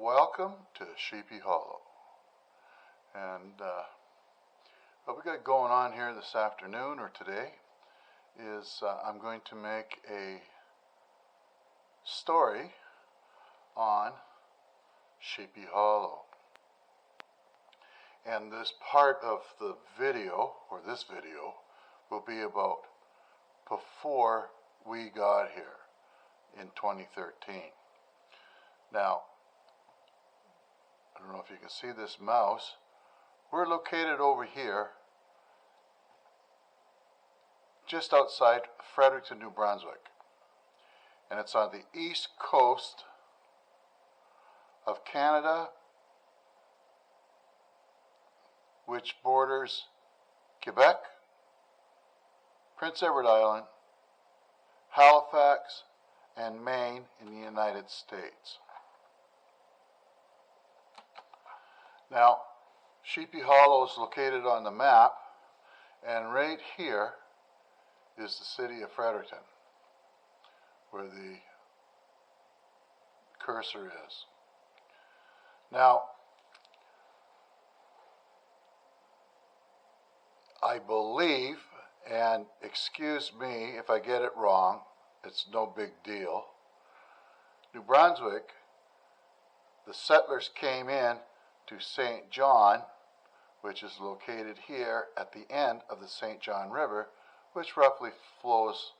Welcome to Sheepy Hollow. And what we got going on here this afternoon or today is I'm going to make a story on Sheepy Hollow. And this part of the video, or this video, will be about before we got here in 2013. Now, I don't know if you can see this mouse. We're located over here, just outside Fredericton, New Brunswick. And it's on the east coast of Canada, which borders Quebec, Prince Edward Island, Halifax, and Maine in the United States. Now, Sheepy Hollow is located on the map, and right here is the city of Fredericton, where the cursor is. Now, I believe, and excuse me if I get it wrong, it's no big deal, New Brunswick, the settlers came in to St. John, which is located here at the end of the St. John River, which roughly flows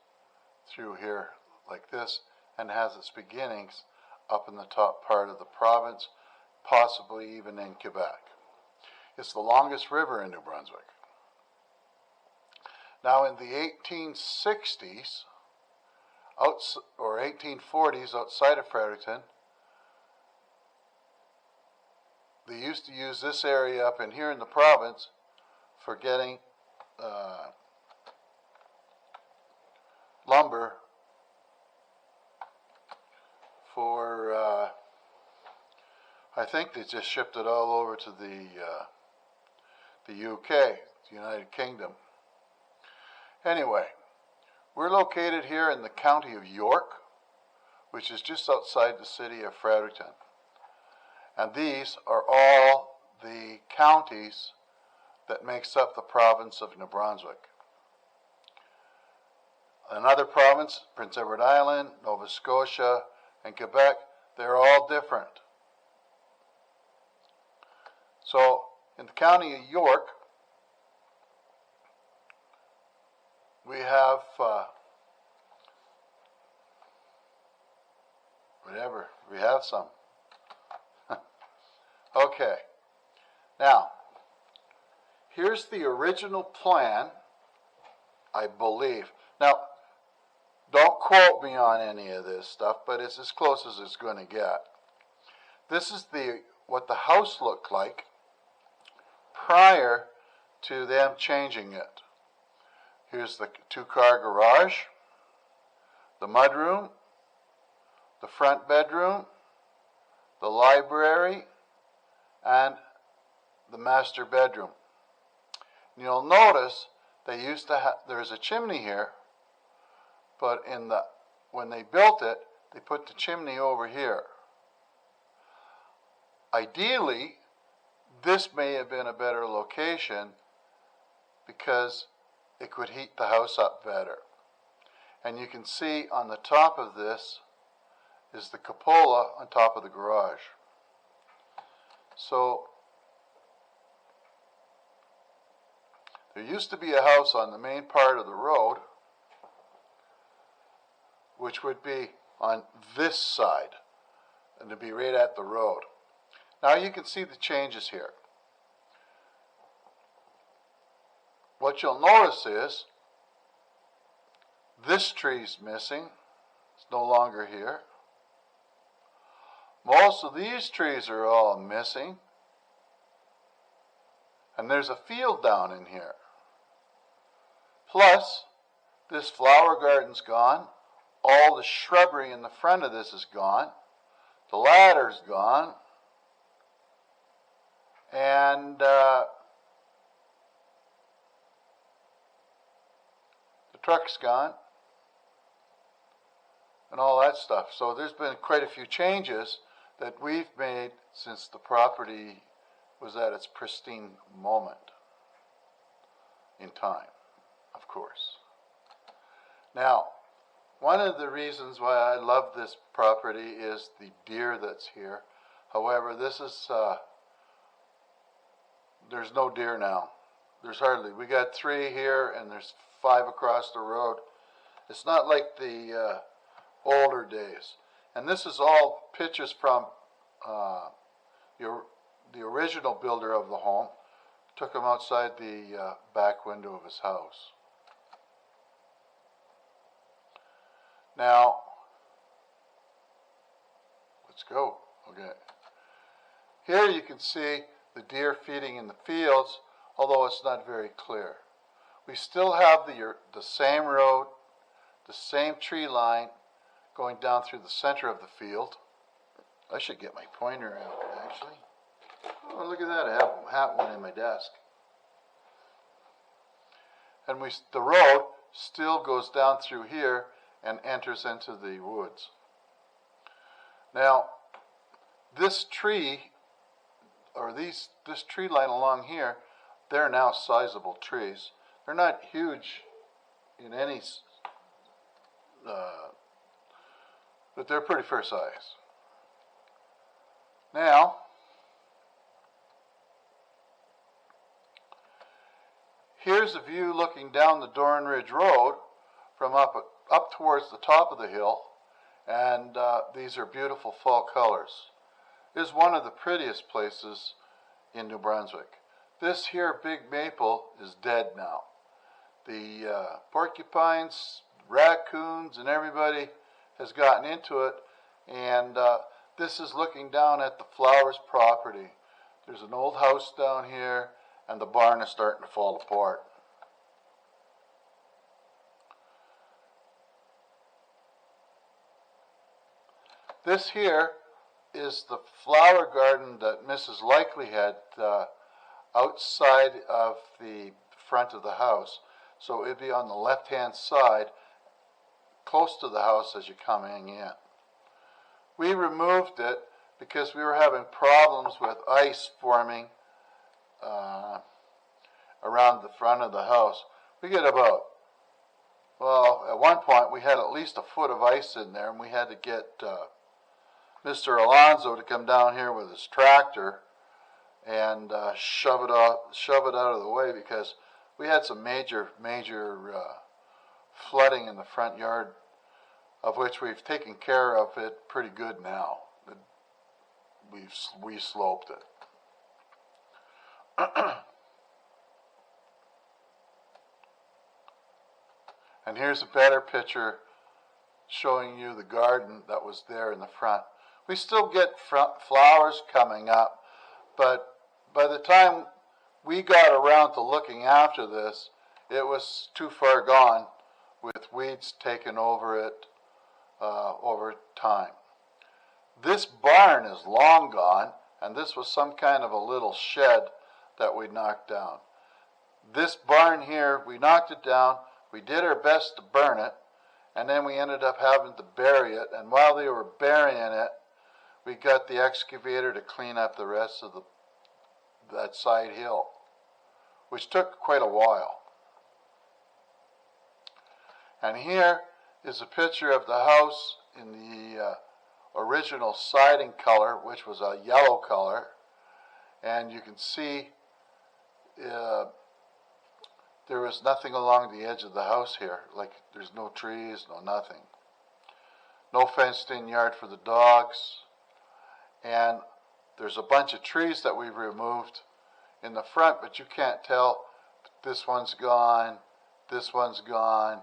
through here like this and has its beginnings up in the top part of the province, possibly even in Quebec. It's the longest river in New Brunswick. Now in the 1860s, or 1840s, outside of Fredericton, they used to use this area up in here in the province for getting lumber for, I think they just shipped it all over to the UK, the United Kingdom. Anyway, we're located here in the county of York, which is just outside the city of Fredericton. And these are all the counties that makes up the province of New Brunswick. Another province, Prince Edward Island, Nova Scotia, and Quebec, they're all different. So, in the county of York, we have, we have some. Okay, now, here's the original plan, I believe. Now, don't quote me on any of this stuff, but it's as close as it's going to get. This is what the house looked like prior to them changing it. Here's the two-car garage, the mudroom, the front bedroom, the library, and the master bedroom. And you'll notice they used to have, there's a chimney here, but when they built it, they put the chimney over here. Ideally, this may have been a better location because it could heat the house up better. And you can see on the top of this is the cupola on top of the garage. So, there used to be a house on the main part of the road, which would be on this side, and to be right at the road. Now you can see the changes here. What you'll notice is, this tree's missing, it's no longer here. Most of these trees are all missing. And there's a field down in here. Plus, this flower garden's gone. All the shrubbery in the front of this is gone. The ladder's gone. And the truck's gone. And all that stuff. So there's been quite a few changes that we've made since the property was at its pristine moment in time, of course. Now, one of the reasons why I love this property is the deer that's here. However, this is, there's no deer now. There's hardly, we got 3 here and there's 5 across the road. It's not like the older days. And this is all pictures from the original builder of the home. Took him outside the back window of his house. Now, let's go. Okay. Here you can see the deer feeding in the fields, although it's not very clear. We still have the same road, the same tree line going down through the center of the field. I should get my pointer out, actually. Oh, look at that. I have one in my desk. And the road still goes down through here and enters into the woods. Now, this tree, or this tree line along here, they're now sizable trees. They're not huge in any, but they're pretty fair size. Now, here's a view looking down the Dorn Ridge Road from up towards the top of the hill, and these are beautiful fall colors. It is one of the prettiest places in New Brunswick. This here big maple is dead now. The porcupines, raccoons, and everybody has gotten into it, and this is looking down at the Flowers property. There's an old house down here, and the barn is starting to fall apart. This here is the flower garden that Mrs. Likely had outside of the front of the house. So it'd be on the left-hand side, close to the house as you're coming in. We removed it because we were having problems with ice forming around the front of the house. We get about, well, at one point we had at least a foot of ice in there, and we had to get Mr. Alonzo to come down here with his tractor and shove it out of the way, because we had some major flooding in the front yard, of which we've taken care of it pretty good now. We sloped it. And here's a better picture showing you the garden that was there in the front. We still get flowers coming up, but by the time we got around to looking after this, it was too far gone, with weeds taking over it over time. This barn is long gone, and this was some kind of a little shed that we knocked down. This barn here, we knocked it down, we did our best to burn it, and then we ended up having to bury it, and while they were burying it, we got the excavator to clean up the rest of that side hill, which took quite a while. And here is a picture of the house in the original siding color, which was a yellow color, and you can see there was nothing along the edge of the house here. Like, there's no trees, no nothing. No fenced in yard for the dogs. And there's a bunch of trees that we've removed in the front, but you can't tell. This one's gone, this one's gone,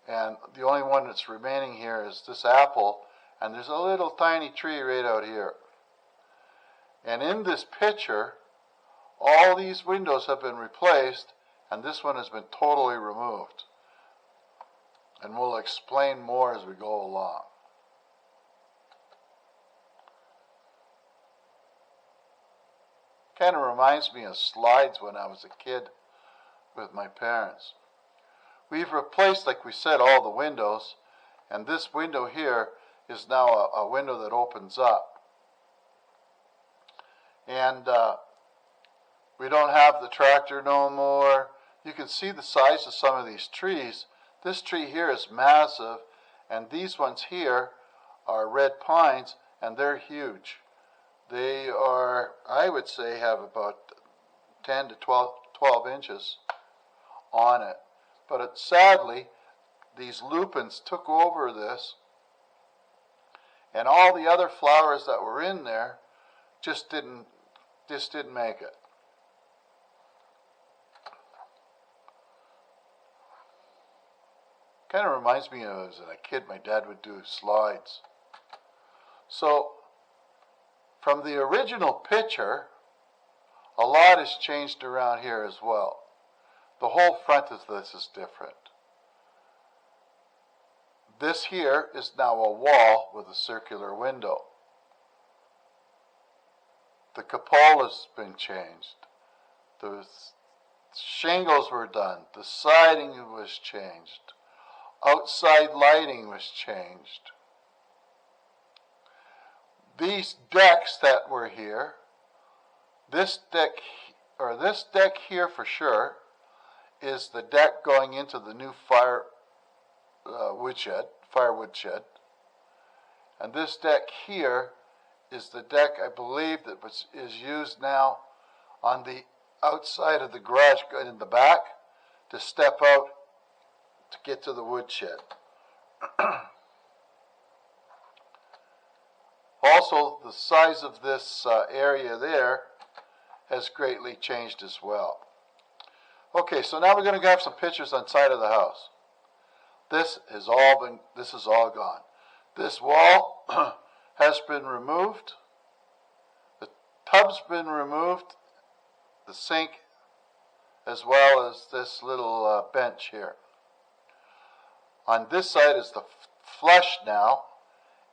and the only one that's remaining here is this apple, and there's a little tiny tree right out here. And in this picture, all these windows have been replaced, and this one has been totally removed. And we'll explain more as we go along. Kind of reminds me of slides when I was a kid with my parents. We've replaced, like we said, all the windows, and this window here is now a window that opens up. And we don't have the tractor no more. You can see the size of some of these trees. This tree here is massive, and these ones here are red pines, and they're huge. They are, I would say, have about 10 to 12 inches on it. But sadly, these lupins took over this, and all the other flowers that were in there just didn't make it. Kind of reminds me of as a kid, my dad would do slides. So, from the original picture, a lot has changed around here as well. The whole front of this is different. This here is now a wall with a circular window. The cupola's been changed. The shingles were done. The siding was changed. Outside lighting was changed. These decks that were here, this deck here for sure, is the deck going into the new firewood shed. And this deck here is the deck, I believe, that is used now on the outside of the garage in the back to step out to get to the woodshed. Also, the size of this area there has greatly changed as well. Okay, so now we're going to have some pictures on side of the house. This is all gone. This wall has been removed. The tub's been removed. The sink, as well as this little bench here. On this side is the flush now,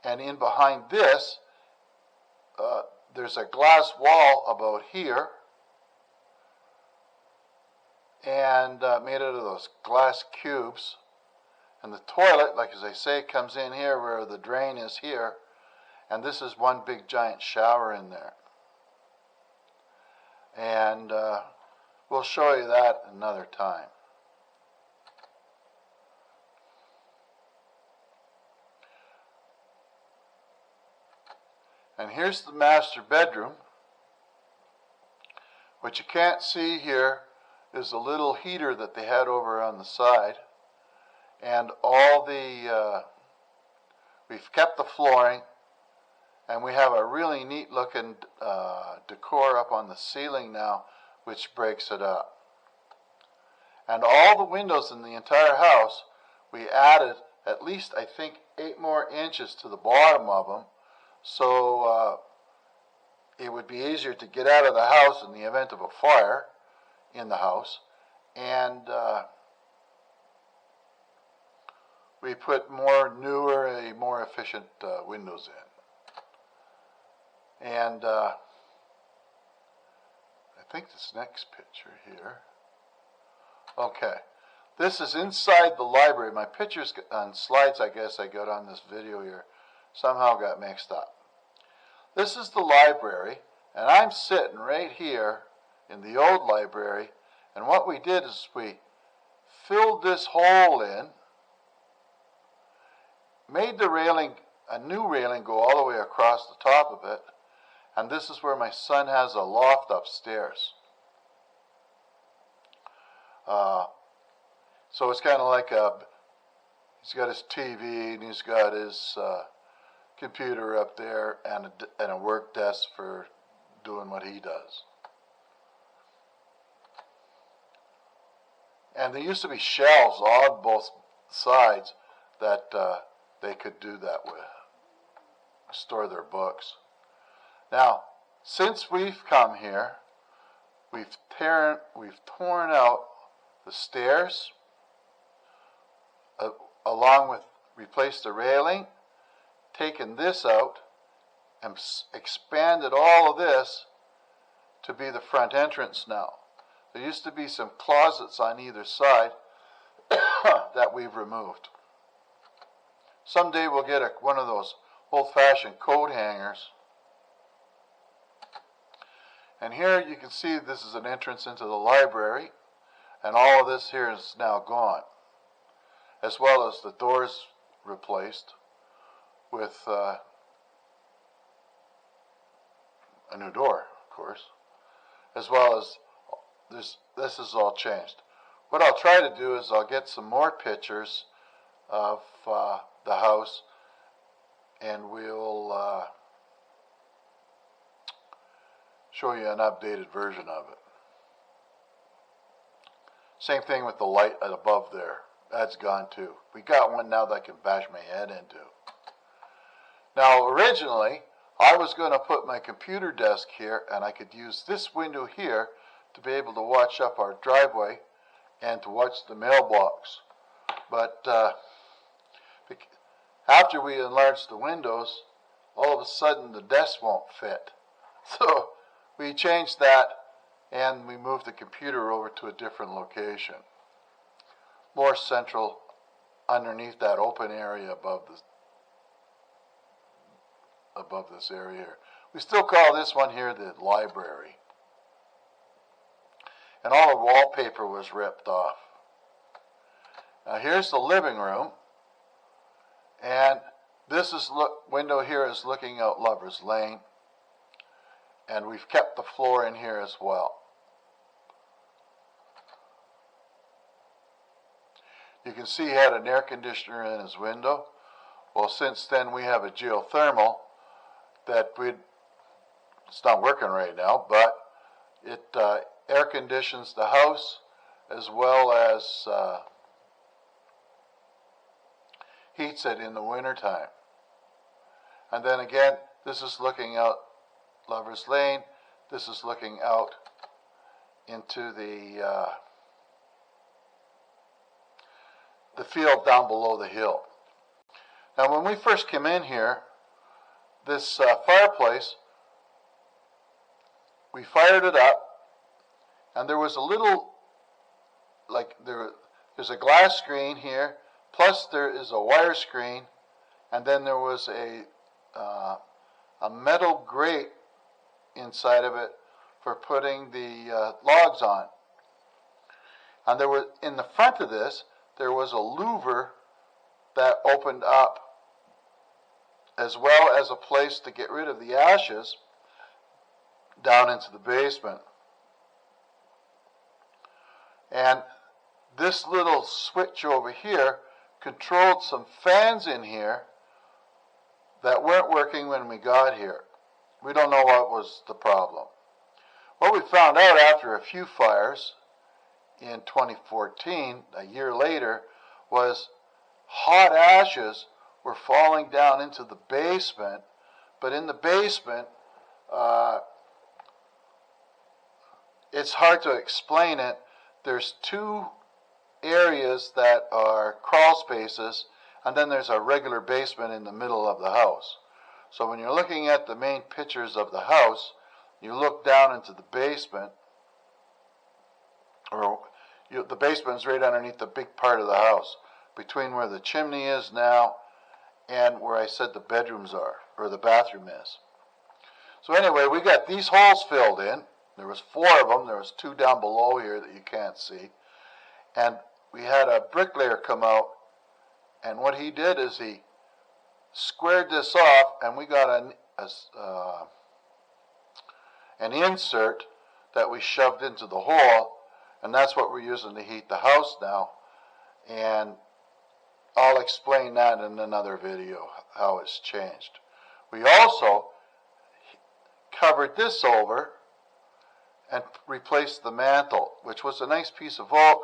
and in behind this, there's a glass wall about here, and made out of those glass cubes. And the toilet, like as I say, comes in here where the drain is here, and this is one big giant shower in there. And we'll show you that another time. And here's the master bedroom. What you can't see here is a little heater that they had over on the side. And all the, we've kept the flooring, and we have a really neat looking decor up on the ceiling now, which breaks it up. And all the windows in the entire house, we added at least, I think, 8 more inches to the bottom of them, so it would be easier to get out of the house in the event of a fire in the house. And we put newer, more efficient windows in. And I think this next picture here. Okay, this is inside the library. My pictures and slides, I guess I got on this video here, somehow got mixed up. This is the library, and I'm sitting right here in the old library, and what we did is we filled this hole in, made the railing, a new railing, go all the way across the top of it, and this is where my son has a loft upstairs. So it's kind of like he's got his TV and he's got his computer up there and a work desk for doing what he does. And there used to be shelves on both sides that they could do that with, store their books. Now, since we've come here, we've torn out the stairs, along with replaced the railing, taken this out, and expanded all of this to be the front entrance now. There used to be some closets on either side that we've removed. Someday we'll get one of those old-fashioned coat hangers. And here you can see this is an entrance into the library, and all of this here is now gone, as well as the doors replaced with a new door, of course, as well as this is all changed. What I'll try to do is I'll get some more pictures of the house, and we'll show you an updated version of it. Same thing with the light above there. That's gone too. We got one now that I can bash my head into. Now originally I was going to put my computer desk here, and I could use this window here to be able to watch up our driveway and to watch the mailbox. But after we enlarged the windows, all of a sudden the desk won't fit. So we changed that, and we moved the computer over to a different location, more central, underneath that open area above this area here. We still call this one here the library. And all the wallpaper was ripped off. Now here's the living room, and this window here is looking out Lover's Lane, and we've kept the floor in here as well. You can see he had an air conditioner in his window. Well, since then we have a geothermal that it's not working right now, but it air conditions the house as well as heats it in the wintertime. And then again, this is looking out Lover's Lane. This is looking out into the field down below the hill. Now when we first came in here, this fireplace, we fired it up, and there was a little, there's a glass screen here, plus there is a wire screen, and then there was a metal grate inside of it for putting the logs on. And there was, in the front of this, there was a louver that opened up, as well as a place to get rid of the ashes down into the basement. And this little switch over here controlled some fans in here that weren't working when we got here. We don't know what was the problem. What we found out after a few fires in 2014, a year later, was hot ashes were falling down into the basement, but in the basement, it's hard to explain it. There's two areas that are crawl spaces, and then there's a regular basement in the middle of the house. So when you're looking at the main pictures of the house, you look down into the basement, or the basement is right underneath the big part of the house, between where the chimney is now and where I said the bedrooms are, or the bathroom is. So anyway, we got these holes filled in. There was 4 of them. There was 2 down below here that you can't see. And we had a bricklayer come out, and what he did is he squared this off, and we got an insert that we shoved into the hole, and that's what we're using to heat the house now. And I'll explain that in another video, how it's changed. We also covered this over and replaced the mantle, which was a nice piece of oak,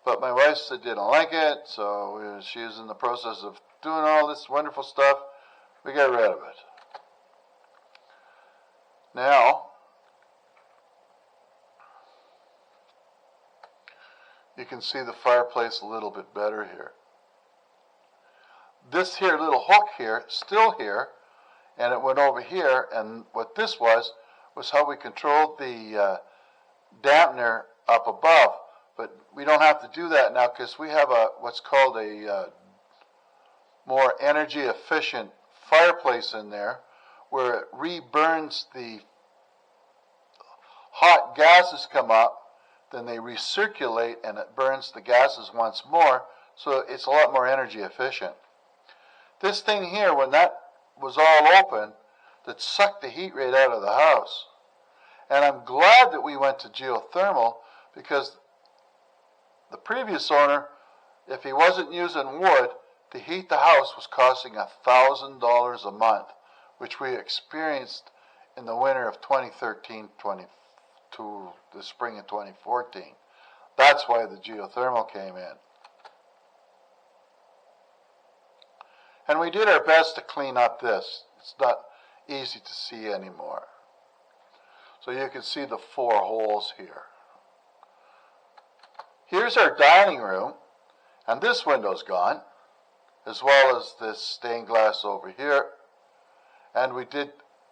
but my wife said didn't like it, so she was in the process of doing all this wonderful stuff. We got rid of it. Now, you can see the fireplace a little bit better here. This here little hook here, still here, and it went over here, and what this was how we controlled the dampener up above. But we don't have to do that now because we have what's called a more energy efficient fireplace in there, where it reburns the hot gases come up, then they recirculate and it burns the gases once more, so it's a lot more energy efficient. This thing here, when that was all open, that sucked the heat right out of the house. And I'm glad that we went to geothermal, because the previous owner, if he wasn't using wood, to heat the house was costing $1,000 a month, which we experienced in the winter of 2013 to the spring of 2014. That's why the geothermal came in. And we did our best to clean up this. It's not easy to see anymore. So you can see the 4 holes here. Here's our dining room, and this window's gone, as well as this stained glass over here. And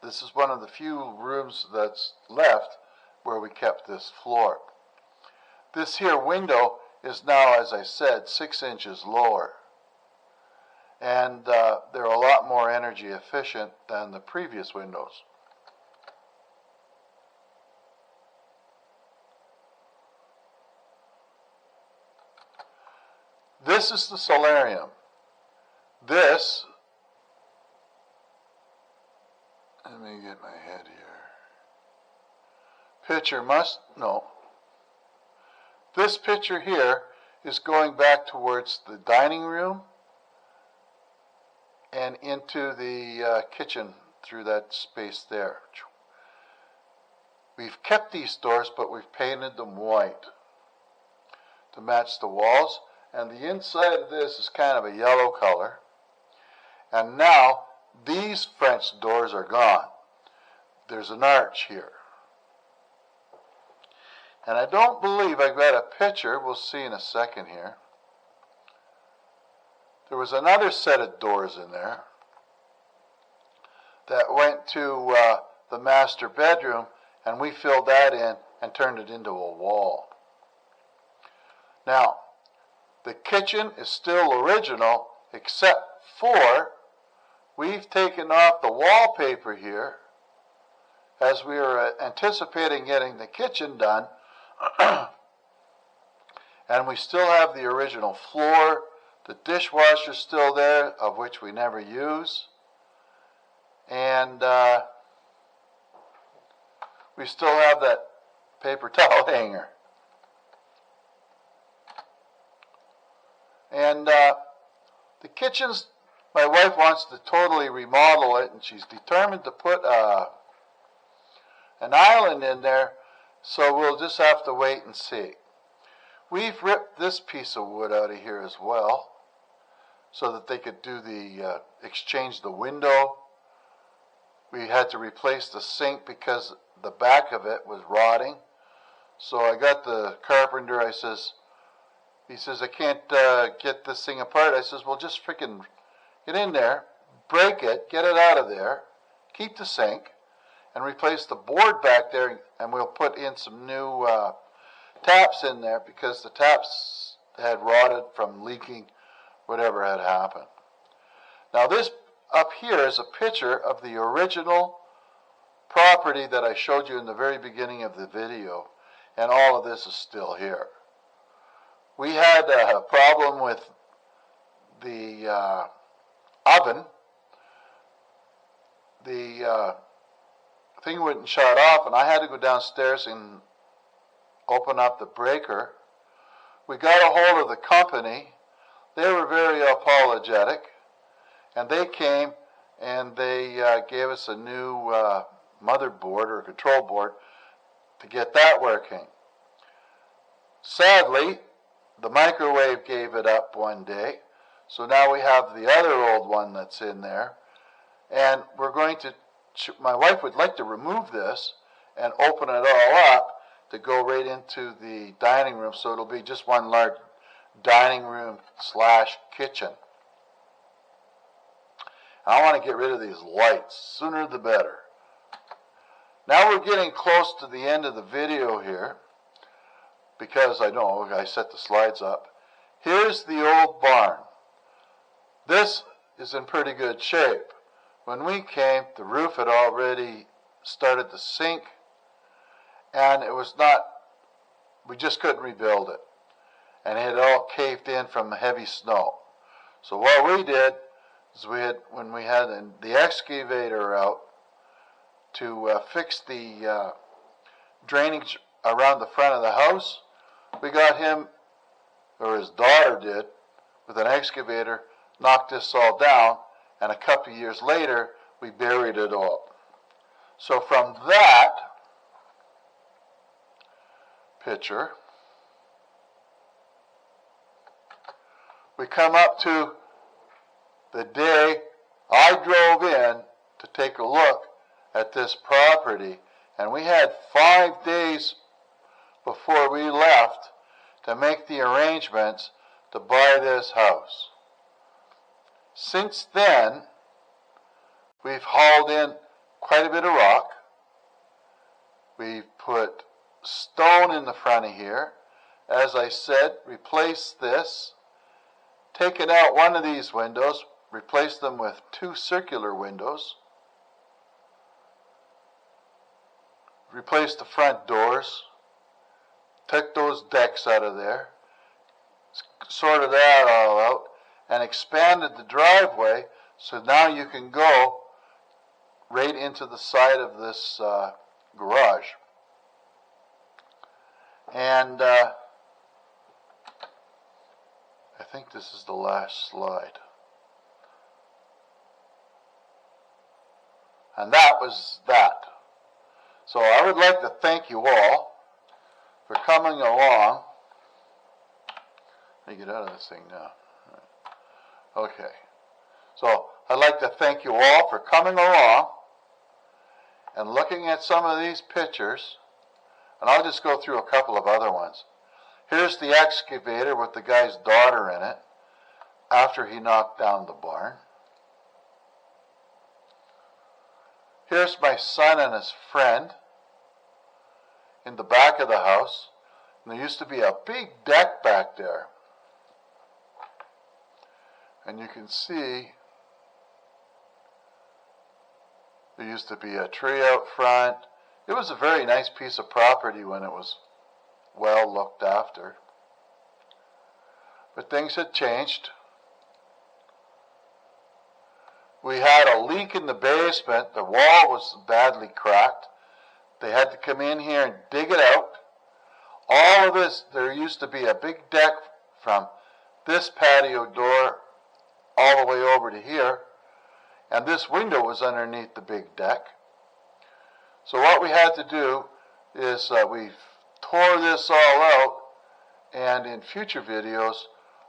this is one of the few rooms that's left where we kept this floor. This here window is now, as I said, 6 inches lower. And they're a lot more energy efficient than the previous windows. This is the solarium. This, let me get my head here. This picture here is going back towards the dining room and into the kitchen through that space there. We've kept these doors, but we've painted them white to match the walls. And the inside of this is kind of a yellow color. And now these French doors are gone. There's an arch here. And I don't believe I've got a picture. We'll see in a second here. There was another set of doors in there that went to the master bedroom, and we filled that in and turned it into a wall. Now, the kitchen is still original, except for we've taken off the wallpaper here as we were anticipating getting the kitchen done. And we still have the original floor. The dishwasher's still there, of which we never use. And we still have that paper towel hanger. And the kitchen's, my wife wants to totally remodel it, and she's determined to put an island in there, so we'll just have to wait and see. We've ripped this piece of wood out of here as well, so that they could do the exchange the window. We had to replace the sink because the back of it was rotting. So I got the carpenter, he says, I can't get this thing apart. I says, well, just freaking get in there, break it, get it out of there, keep the sink, and replace the board back there, and we'll put in some new taps in there because the taps had rotted from leaking whatever had happened. Now this up here is a picture of the original property that I showed you in the very beginning of the video, and all of this is still here. We had a problem with the oven. The thing wouldn't shut off, and I had to go downstairs and open up the breaker. We got a hold of the company. They were very apologetic, and they came and they gave us a new motherboard or control board to get that working. Sadly, the microwave gave it up one day, so now we have the other old one that's in there, and we're going to, my wife would like to remove this and open it all up to go right into the dining room, so it'll be just one large dining room / kitchen. I want to get rid of these lights, sooner the better. Now we're getting close to the end of the video here, because I know I set the slides up. Here's the old barn. This is in pretty good shape. When we came, the roof had already started to sink, and it was not, we just couldn't rebuild it. And it had all caved in from the heavy snow. So what we did is when we had the excavator out to fix the drainage around the front of the house, we got him, or his daughter did, with an excavator, knocked this all down, and a couple of years later, we buried it all. So from that picture, we come up to the day I drove in to take a look at this property, and we had 5 days before we left to make the arrangements to buy this house. Since then, we've hauled in quite a bit of rock. We've put stone in the front of here. As I said, replaced this, taken out one of these windows, replaced them with 2 circular windows, replaced the front doors, took those decks out of there, sorted that all out, and expanded the driveway so now you can go right into the side of this garage. And I think this is the last slide. And that was that. So I would like to thank you all for coming along. Let me get out of this thing now. Okay. So I'd like to thank you all for coming along and looking at some of these pictures. And I'll just go through a couple of other ones. Here's the excavator with the guy's daughter in it after he knocked down the barn. Here's my son and his friend in the back of the house. And there used to be a big deck back there. And you can see there used to be a tree out front. It was a very nice piece of property when it was well looked after. But things had changed. We had a leak in the basement. The wall was badly cracked. They had to come in here and dig it out. All of this, there used to be a big deck from this patio door all the way over to here. And this window was underneath the big deck. So what we had to do is we tore this all out, and in future videos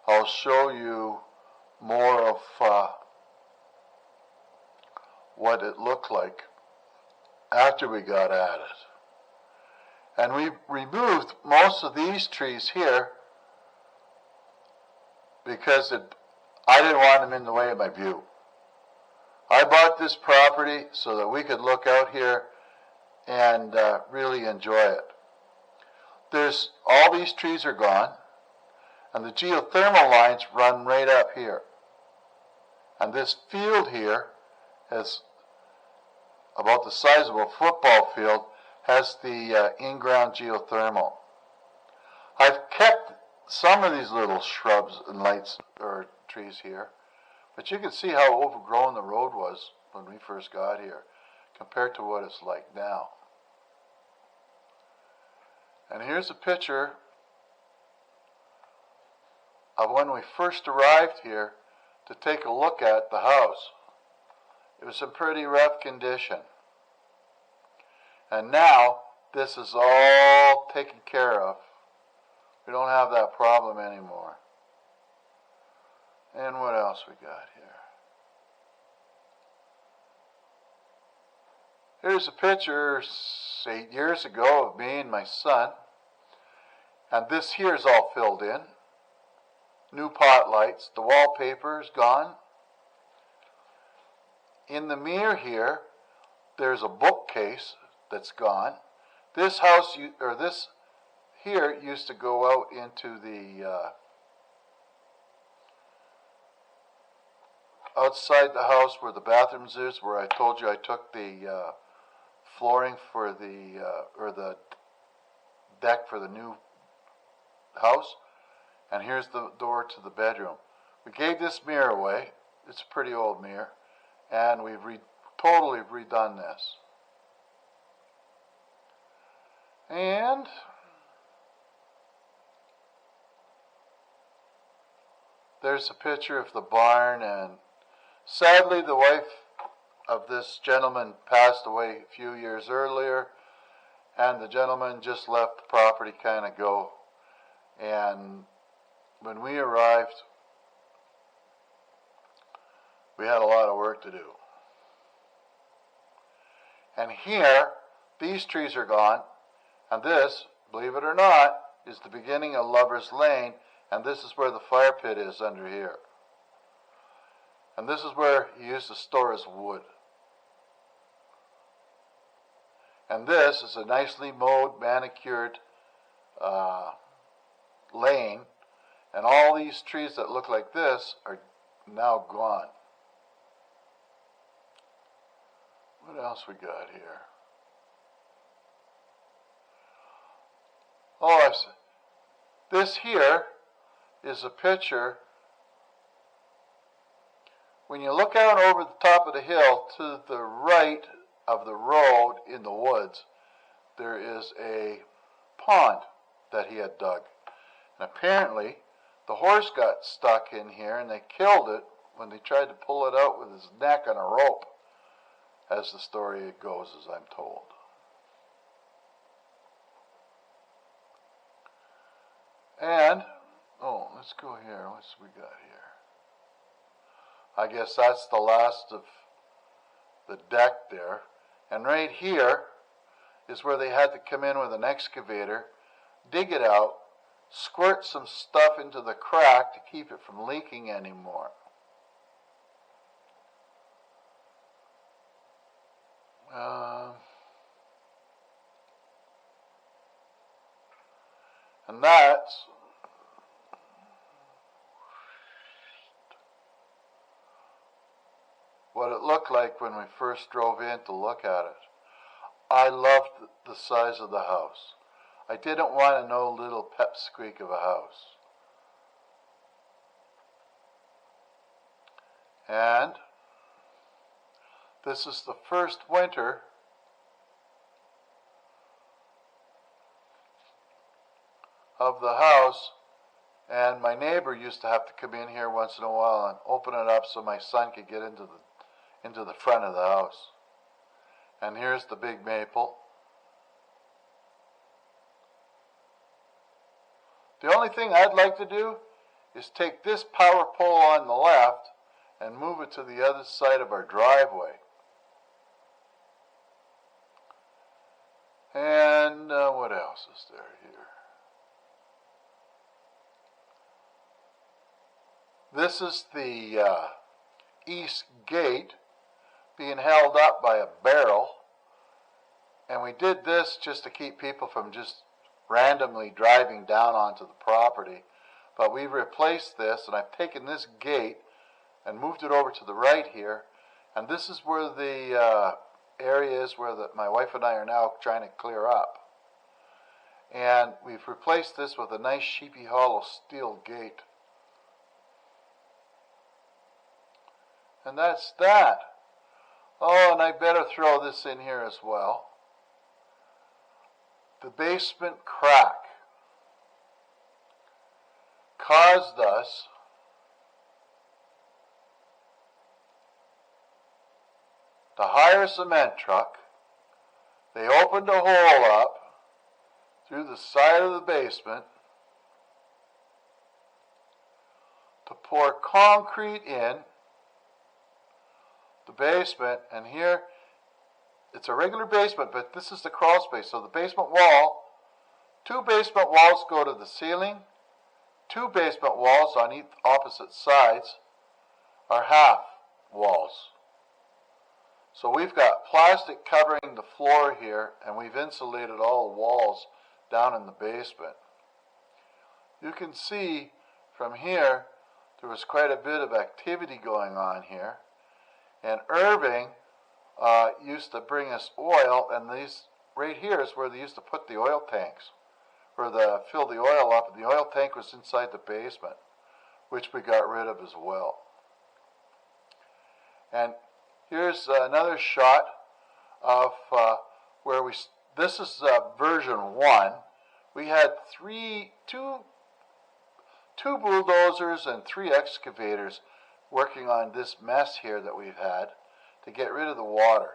I'll show you more of what it looked like after we got at it. And we removed most of these trees here because I didn't want them in the way of my view. I bought this property so that we could look out here and really enjoy it. There's all these trees are gone, and the geothermal lines run right up here. And this field here has about the size of a football field, has the in-ground geothermal. I've kept some of these little shrubs and lights or trees here, but you can see how overgrown the road was when we first got here compared to what it's like now. And here's a picture of when we first arrived here to take a look at the house. It was in pretty rough condition. And now this is all taken care of. We don't have that problem anymore. And what else we got here? Here's a picture 8 years ago of me and my son. And this here is all filled in. New pot lights. The wallpaper is gone. In the mirror here, there's a bookcase that's gone. This house, this here used to go out into the outside the house where the bathrooms is, where I told you I took the flooring for the deck for the new house. And here's the door to the bedroom. We gave this mirror away. It's a pretty old mirror. And we've totally redone this. And there's a picture of the barn, and sadly the wife of this gentleman passed away a few years earlier, and the gentleman just let the property kind of go. And when we arrived, we had a lot of work to do. And here, these trees are gone, and this, believe it or not, is the beginning of Lover's Lane, and this is where the fire pit is under here. And this is where he used to store his wood. And this is a nicely mowed, manicured lane, and all these trees that look like this are now gone. What else we got here? Oh, this here is a picture. When you look out over the top of the hill to the right of the road in the woods, there is a pond that he had dug. And apparently, the horse got stuck in here and they killed it when they tried to pull it out with his neck on a rope, as the story goes, as I'm told. And, oh, let's go here. What's we got here? I guess that's the last of the deck there. And right here is where they had to come in with an excavator, dig it out, squirt some stuff into the crack to keep it from leaking anymore. And that's what it looked like when we first drove in to look at it. I loved the size of the house. I didn't want no little pipsqueak of a house. And this is the first winter of the house, and my neighbor used to have to come in here once in a while and open it up so my son could get into the front of the house. And here's the big maple. The only thing I'd like to do is take this power pole on the left and move it to the other side of our driveway. And what else is there here? This is the east gate being held up by a barrel. And we did this just to keep people from just randomly driving down onto the property. But we've replaced this, and I've taken this gate and moved it over to the right here. And this is where the area is where my wife and I are now trying to clear up. And we've replaced this with a nice Sheepy Hollow steel gate. And that's that. Oh, and I better throw this in here as well. The basement crack caused us to hire a cement truck. They opened a hole up through the side of the basement to pour concrete in the basement, and here it's a regular basement, but this is the crawl space. So the basement wall, 2 basement walls go to the ceiling, 2 basement walls on each opposite sides are half walls. So we've got plastic covering the floor here, and we've insulated all the walls down in the basement. You can see from here there was quite a bit of activity going on here. And Irving used to bring us oil, and these right here is where they used to put the oil tanks. fill the oil up, and the oil tank was inside the basement, which we got rid of as well. And here's another shot of where this is version 1. We had two bulldozers and 3 excavators working on this mess here that we've had to get rid of the water.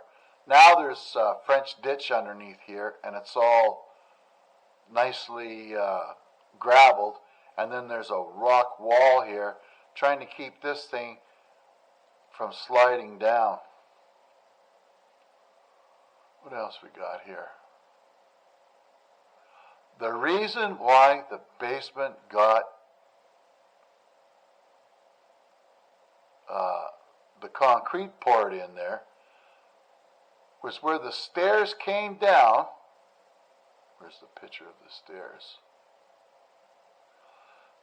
Now there's a French ditch underneath here, and it's all nicely gravelled, and then there's a rock wall here trying to keep this thing from sliding down. What else we got here? The reason why the basement got the concrete poured in there was where the stairs came down. Where's the picture of the stairs?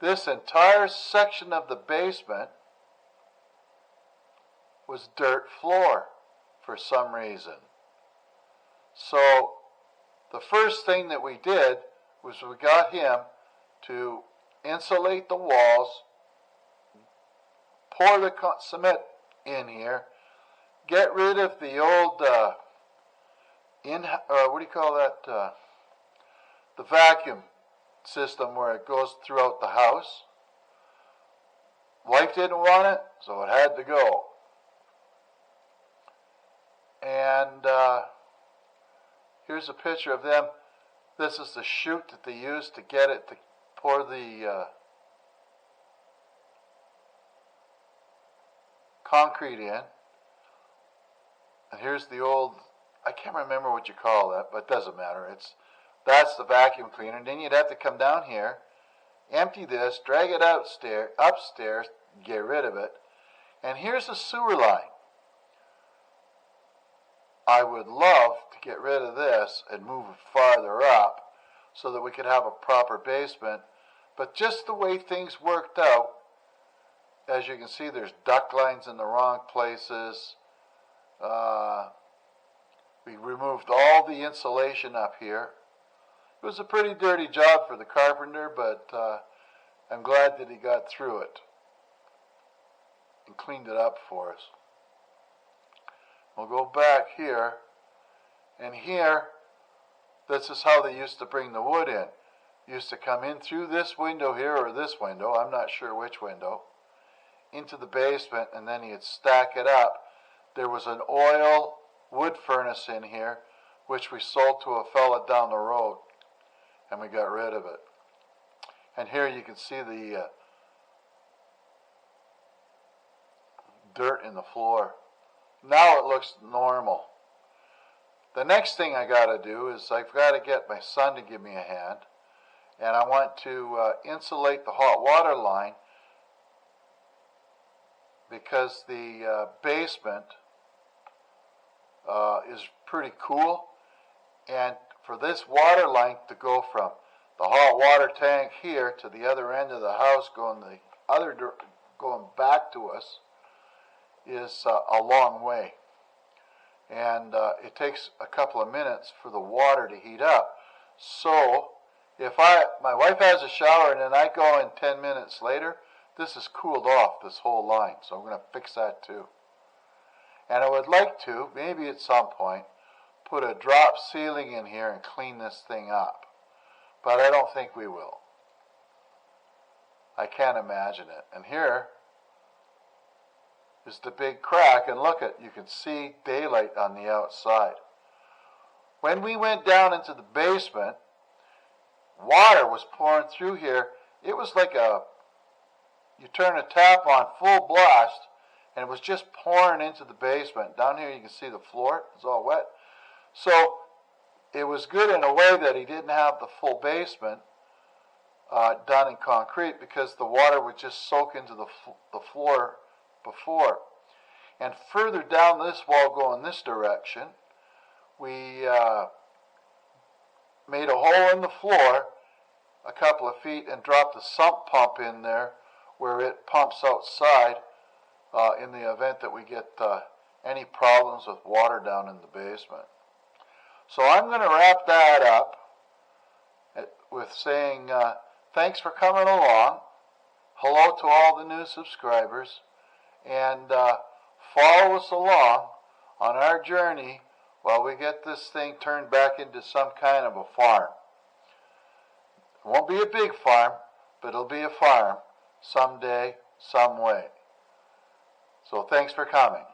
This entire section of the basement was dirt floor for some reason. So the first thing that we did was we got him to insulate the walls, pour the cement in here, get rid of the old what do you call that? The vacuum system where it goes throughout the house. Wife didn't want it, so it had to go. And here's a picture of them. This is the chute that they used to get it to pour the concrete in. And here's the old, I can't remember what you call that, but it doesn't matter. That's the vacuum cleaner. And then you'd have to come down here, empty this, drag it upstairs, get rid of it. And here's the sewer line. I would love to get rid of this and move it farther up so that we could have a proper basement. But just the way things worked out, as you can see, there's duct lines in the wrong places. We removed all the insulation up here. It was a pretty dirty job for the carpenter, but I'm glad that he got through it and cleaned it up for us. We'll go back here, and here, this is how they used to bring the wood in. Used to come in through this window here, or this window, I'm not sure which window, into the basement, and then you'd stack it up. There was an oil wood furnace in here, which we sold to a fella down the road, and we got rid of it. And here you can see the dirt in the floor. Now it looks normal. The next thing I got to do is I've got to get my son to give me a hand, and I want to insulate the hot water line because the basement is pretty cool, and for this water line to go from the hot water tank here to the other end of the house going back to us is a long way, and it takes a couple of minutes for the water to heat up. So if my wife has a shower and then I go in 10 minutes later, this is cooled off, this whole line, so I'm going to fix that too. And I would like to, maybe at some point, put a drop ceiling in here and clean this thing up. But I don't think we will. I can't imagine it. And here is the big crack, and look you can see daylight on the outside. When we went down into the basement, water was pouring through here. It was like you turn a tap on full blast, and it was just pouring into the basement. Down here you can see the floor, it's all wet. So it was good in a way that he didn't have the full basement done in concrete, because the water would just soak into the floor before. And further down this wall going this direction, we made a hole in the floor a couple of feet and dropped a sump pump in there where it pumps outside in the event that we get any problems with water down in the basement. So I'm going to wrap that up with saying thanks for coming along. Hello to all the new subscribers. And follow us along on our journey while we get this thing turned back into some kind of a farm. It won't be a big farm, but it'll be a farm someday, some way. So thanks for coming.